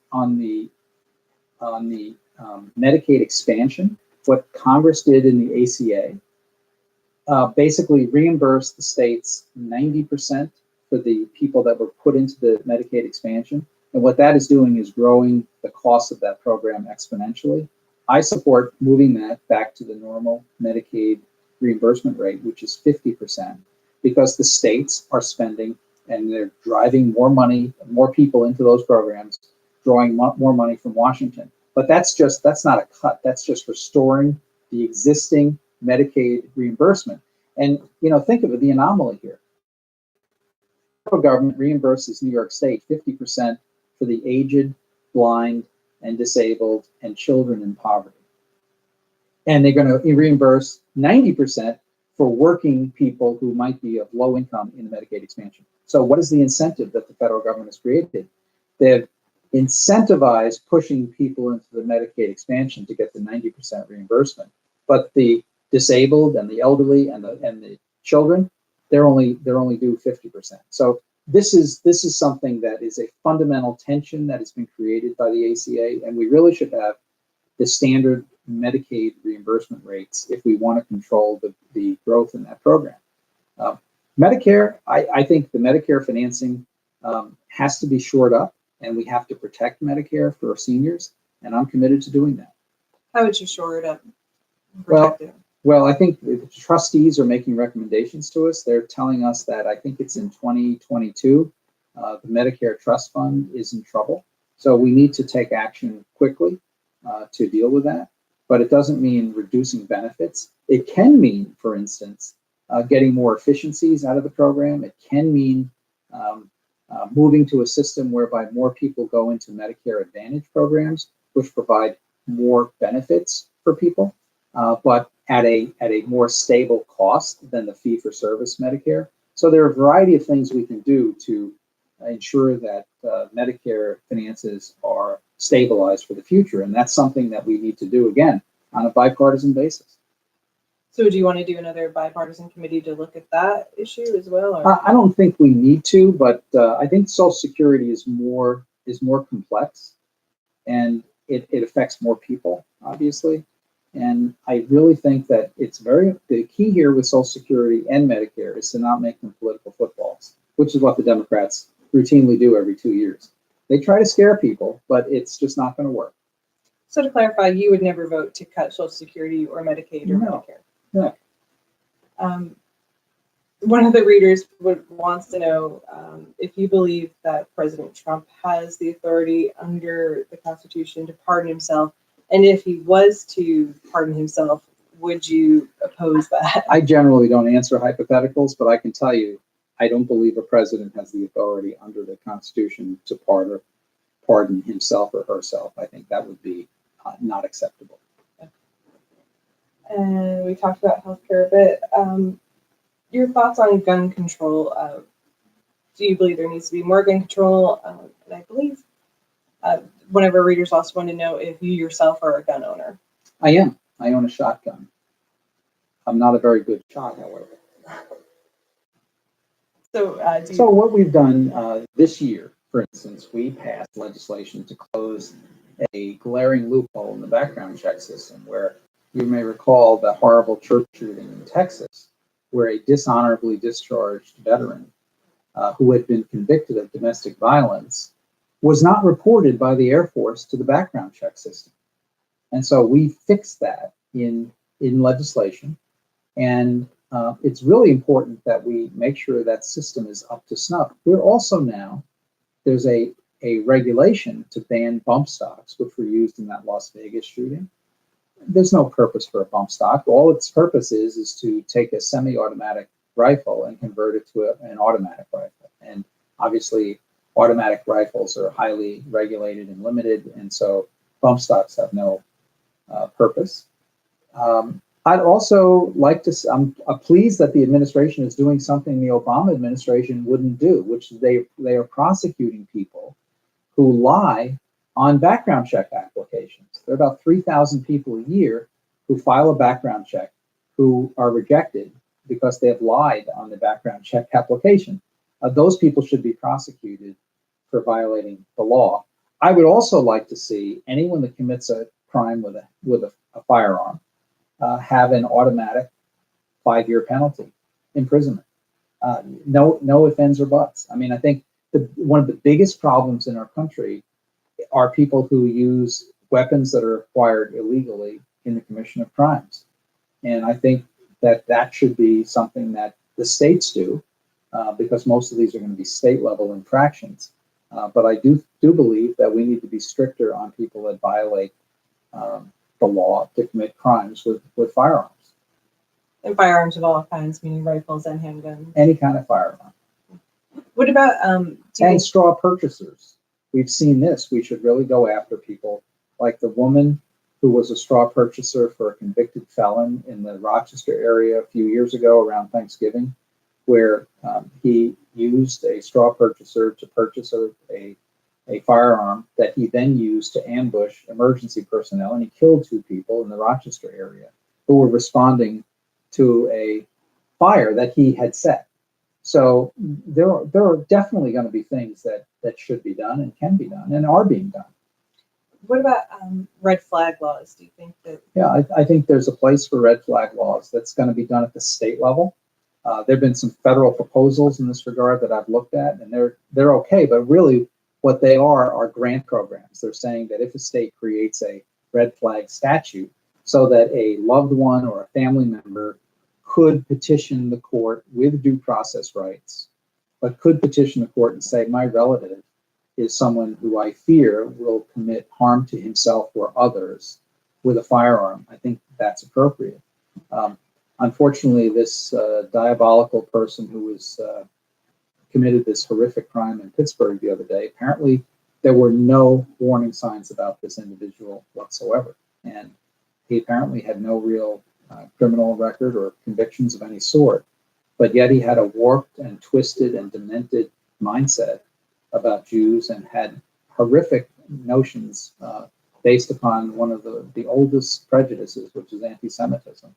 Medicaid expansion, what Congress did in the ACA, basically reimbursed the states 90% for the people that were put into the Medicaid expansion. And what that is doing is growing the cost of that program exponentially. I support moving that back to the normal Medicaid reimbursement rate, which is 50%, because the states are spending and they're driving more money, more people into those programs, drawing more money from Washington. But that's not a cut. That's just restoring the existing Medicaid reimbursement. And, think of it, the anomaly here. The federal government reimburses New York State 50% for the aged, blind, and disabled, and children in poverty. And they're going to reimburse 90% for working people who might be of low income in the Medicaid expansion. So what is the incentive that the federal government has created? They've incentivized pushing people into the Medicaid expansion to get the 90% reimbursement. But the disabled and the elderly and the children, they're only due 50%. So this is something that is a fundamental tension that has been created by the ACA, and we really should have the standard Medicaid reimbursement rates if we want to control the growth in that program. Medicare, I think the Medicare financing has to be shored up, and we have to protect Medicare for our seniors, and I'm committed to doing that. How would you shore it up? Protect it? Well, I think the trustees are making recommendations to us. They're telling us that I think it's in 2022, the Medicare Trust Fund is in trouble. So we need to take action quickly to deal with that. But it doesn't mean reducing benefits. It can mean, for instance, getting more efficiencies out of the program. It can mean moving to a system whereby more people go into Medicare Advantage programs, which provide more benefits for people, but at a more stable cost than the fee-for-service Medicare. So there are a variety of things we can do to ensure that Medicare finances are stabilized for the future, and that's something that we need to do, again, on a bipartisan basis. So do you want to do another bipartisan committee to look at that issue as well? Or? I don't think we need to, but I think Social Security is more complex, and it affects more people, obviously. And I really think that the key here with Social Security and Medicare is to not make them political footballs, which is what the Democrats routinely do every 2 years. They try to scare people, but it's just not going to work. So to clarify, you would never vote to cut Social Security or Medicaid or Medicare? No. One of the readers wants to know if you believe that President Trump has the authority under the Constitution to pardon himself, and if he was to pardon himself, would you oppose that? I generally don't answer hypotheticals, but I can tell you, I don't believe a president has the authority under the Constitution to pardon himself or herself. I think that would be not acceptable. And we talked about healthcare a bit. Your thoughts on gun control? Do you believe there needs to be more gun control? And I believe one of our readers also wanted to know if you yourself are a gun owner. I am. I own a shotgun. I'm not a very good shot, however. So what we've done this year, for instance, we passed legislation to close a glaring loophole in the background check system, where you may recall the horrible church shooting in Texas, where a dishonorably discharged veteran who had been convicted of domestic violence was not reported by the Air Force to the background check system. And so we fixed that in legislation. And it's really important that we make sure that system is up to snuff. We're also now, there's a regulation to ban bump stocks, which were used in that Las Vegas shooting. There's no purpose for a bump stock. All its purpose is to take a semi-automatic rifle and convert it to an automatic rifle. And obviously, automatic rifles are highly regulated and limited, and so bump stocks have no purpose. I'd also like to, I'm pleased that the administration is doing something the Obama administration wouldn't do, which they are prosecuting people who lie on background check applications. There are about 3,000 people a year who file a background check who are rejected because they have lied on the background check application. Those people should be prosecuted for violating the law. I would also like to see anyone that commits a crime with a firearm have an automatic 5-year penalty, imprisonment. No ifs, ands, or buts. I mean, I think one of the biggest problems in our country are people who use weapons that are acquired illegally in the commission of crimes. And I think that should be something that the states do, because most of these are going to be state level infractions. But I do believe that we need to be stricter on people that violate the law to commit crimes with firearms. And firearms of all kinds, meaning rifles and handguns. Any kind of firearm. What about and straw purchasers? We've seen this. We should really go after people like the woman who was a straw purchaser for a convicted felon in the Rochester area a few years ago around Thanksgiving, where he used a straw purchaser to purchase a firearm that he then used to ambush emergency personnel, and he killed 2 people in the Rochester area who were responding to a fire that he had set. So there are definitely going to be things that should be done and can be done and are being done. What about red flag laws? Do you think that? Yeah, I think there's a place for red flag laws that's going to be done at the state level. There have been some federal proposals in this regard that I've looked at, and they're okay, but really what they are grant programs. They're saying that if a state creates a red flag statute so that a loved one or a family member could petition the court with due process rights, but could petition the court and say, my relative is someone who I fear will commit harm to himself or others with a firearm. I think that's appropriate. Unfortunately, this diabolical person who was committed this horrific crime in Pittsburgh the other day, apparently there were no warning signs about this individual whatsoever. And he apparently had no real criminal record or convictions of any sort, but yet he had a warped and twisted and demented mindset about Jews and had horrific notions based upon one of the oldest prejudices, which is anti-Semitism.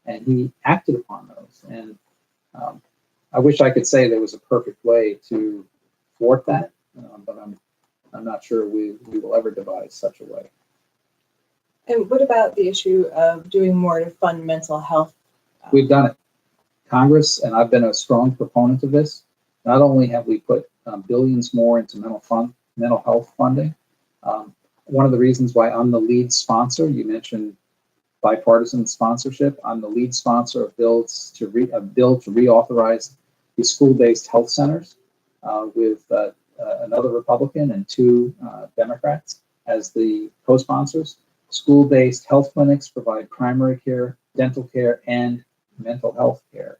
And he acted upon those. And I wish I could say there was a perfect way to thwart that, but I'm not sure we will ever devise such a way. And what about the issue of doing more to fund mental health? We've done it. Congress, and I've been a strong proponent of this, not only have we put billions more into mental health funding, one of the reasons why I'm the lead sponsor, you mentioned bipartisan sponsorship, I'm the lead sponsor of a bill to reauthorize the school-based health centers with another Republican and 2 Democrats as the co-sponsors. School-based health clinics provide primary care, dental care, and mental health care,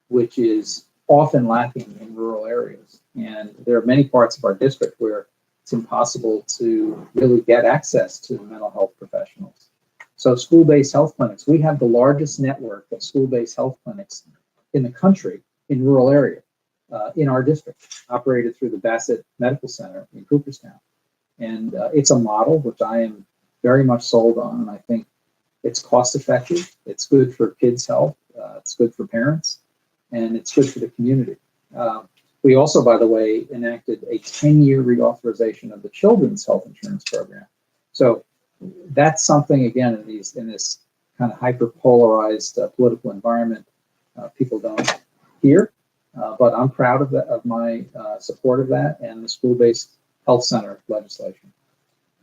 which is often lacking in rural areas. And there are many parts of our district where it's impossible to really get access to mental health professionals. So school-based health clinics, we have the largest network of school-based health clinics in the country in rural area, in our district, operated through the Bassett Medical Center in Cooperstown. And it's a model which I am very much sold on, and I think it's cost effective, it's good for kids' health, it's good for parents, and it's good for the community. We also, by the way, enacted a 10-year reauthorization of the children's health insurance program. So that's something, again, in this kind of hyper-polarized political environment, people don't hear, but I'm proud of my support of that and the school-based health center legislation.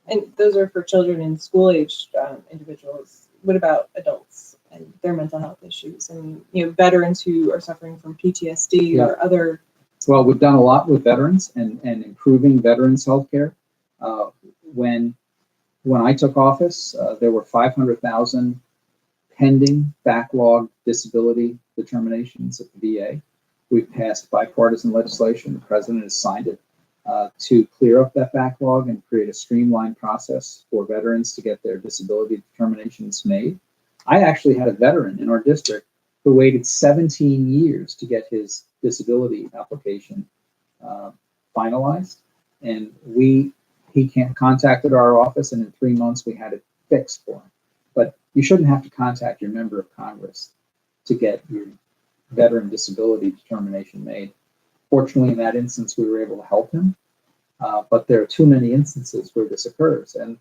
And those are for children and school-aged individuals. What about adults and their mental health issues? And veterans who are suffering from PTSD or other. Well, we've done a lot with veterans and improving veterans' health care. When I took office, there were 500,000 pending backlog disability determinations at the VA. We've passed bipartisan legislation. The president has signed it to clear up that backlog and create a streamlined process for veterans to get their disability determinations made. I actually had a veteran in our district who waited 17 years to get his disability application finalized, and he contacted our office, and in 3 months we had it fixed for him. But you shouldn't have to contact your member of Congress to get your veteran disability determination made. Fortunately, in that instance, we were able to help him, but there are too many instances where this occurs. And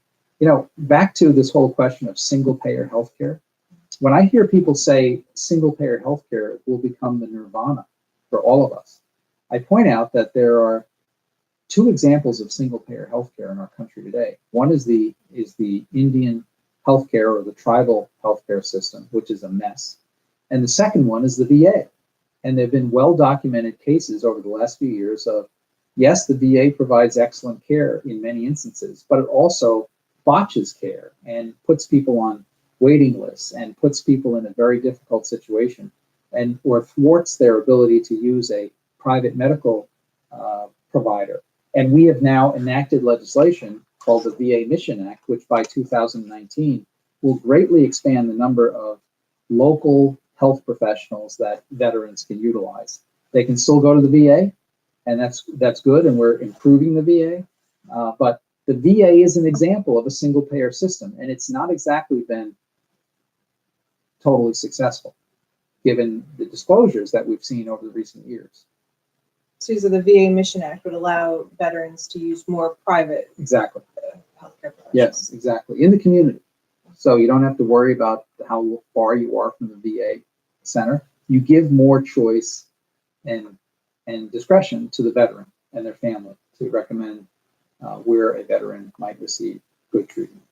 back to this whole question of single-payer healthcare. When I hear people say single-payer healthcare will become the nirvana for all of us. I point out that there are two examples of single-payer healthcare in our country today. One is the Indian healthcare or the tribal healthcare system, which is a mess. And the second one is the VA. And there have been well-documented cases over the last few years of, yes, the VA provides excellent care in many instances, but it also botches care and puts people on waiting lists and puts people in a very difficult situation and or thwarts their ability to use a private medical provider. And we have now enacted legislation called the VA Mission Act, which by 2019 will greatly expand the number of local health professionals that veterans can utilize. They can still go to the VA, and that's good, and we're improving the VA. But the VA is an example of a single-payer system, and it's not exactly been totally successful, given the disclosures that we've seen over the recent years. So the VA Mission Act would allow veterans to use more private Exactly. Healthcare professionals. Yes, exactly. In the community. So you don't have to worry about how far you are from the VA center. You give more choice and discretion to the veteran and their family to recommend where a veteran might receive good treatment.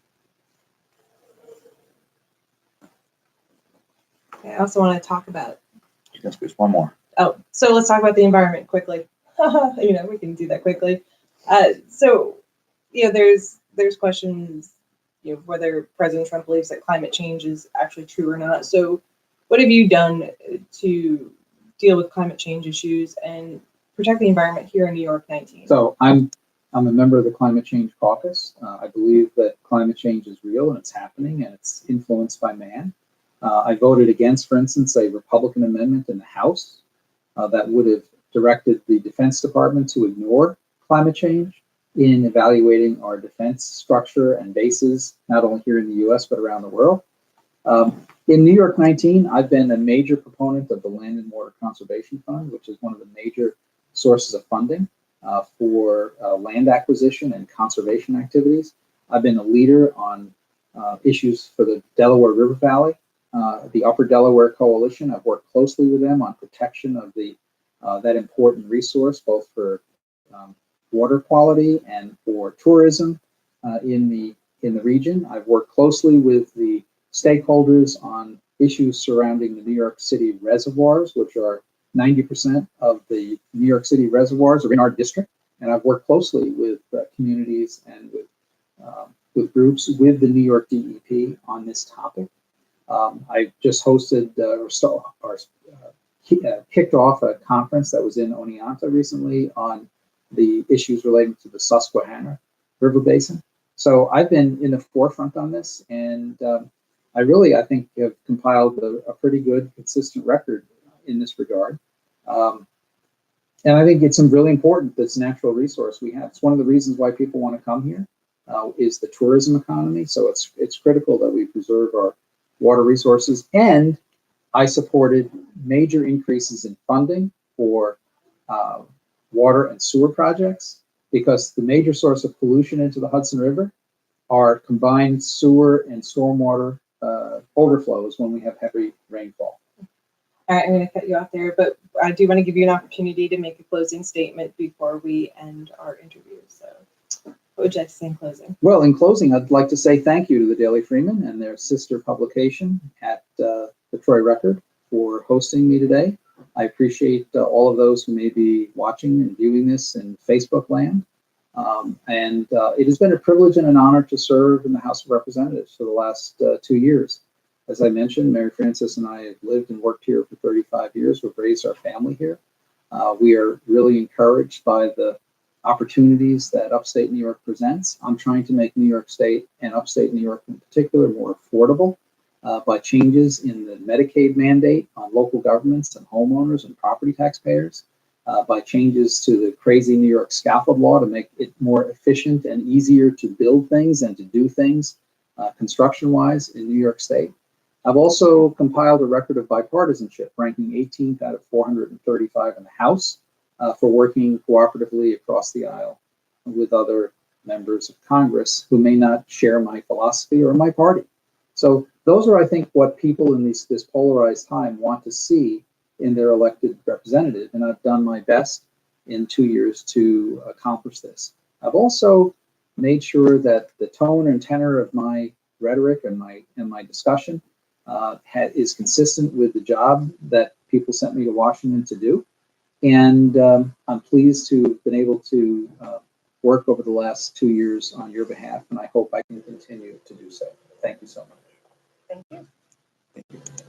I also want to talk about. Yes, please. One more. Oh, so let's talk about the environment quickly. We can do that quickly. There's questions, whether President Trump believes that climate change is actually true or not. So what have you done to deal with climate change issues and protect the environment here in New York 19? So I'm a member of the Climate Change Caucus. I believe that climate change is real and it's happening and it's influenced by man. I voted against, for instance, a Republican amendment in the House that would have directed the Defense Department to ignore climate change in evaluating our defense structure and bases, not only here in the U.S., but around the world. In New York 19, I've been a major proponent of the Land and Water Conservation Fund, which is one of the major sources of funding for land acquisition and conservation activities. I've been a leader on issues for the Delaware River Valley, the Upper Delaware Coalition. I've worked closely with them on protection of that important resource, both for water quality and for tourism in the region. I've worked closely with the stakeholders on issues surrounding the New York City reservoirs, which are 90% of the New York City reservoirs are in our district. And I've worked closely with communities and with groups with the New York DEP on this topic. I just hosted kicked off a conference that was in Oneonta recently on the issues relating to the Susquehanna River Basin. So I've been in the forefront on this, and I think have compiled a pretty good, consistent record in this regard. And I think it's really important, this natural resource we have. It's one of the reasons why people want to come here is the tourism economy. So it's critical that we preserve our water resources. And I supported major increases in funding for water and sewer projects, because the major source of pollution into the Hudson River are combined sewer and stormwater overflows when we have heavy rainfall. All right, I'm going to cut you off there, but I do want to give you an opportunity to make a closing statement before we end our interview. So what would you like to say in closing? Well, in closing, I'd like to say thank you to the Daily Freeman and their sister publication at the Troy Record for hosting me today. I appreciate all of those who may be watching and viewing this in Facebook land. And it has been a privilege and an honor to serve in the House of Representatives for the last 2 years. As I mentioned, Mary Frances and I have lived and worked here for 35 years. We've raised our family here. We are really encouraged by the opportunities that upstate New York presents. I'm trying to make New York State and upstate New York in particular more affordable by changes in the Medicaid mandate on local governments and homeowners and property taxpayers, by changes to the crazy New York scaffold law to make it more efficient and easier to build things and to do things construction-wise in New York State. I've also compiled a record of bipartisanship, ranking 18th out of 435 in the House for working cooperatively across the aisle with other members of Congress who may not share my philosophy or my party. So those are, I think, what people in this polarized time want to see in their elected representative, and I've done my best in 2 years to accomplish this. I've also made sure that the tone and tenor of my rhetoric and my discussion is consistent with the job that people sent me to Washington to do. And I'm pleased to have been able to work over the last 2 years on your behalf, and I hope I can continue to do so. Thank you so much. Thank you. Thank you.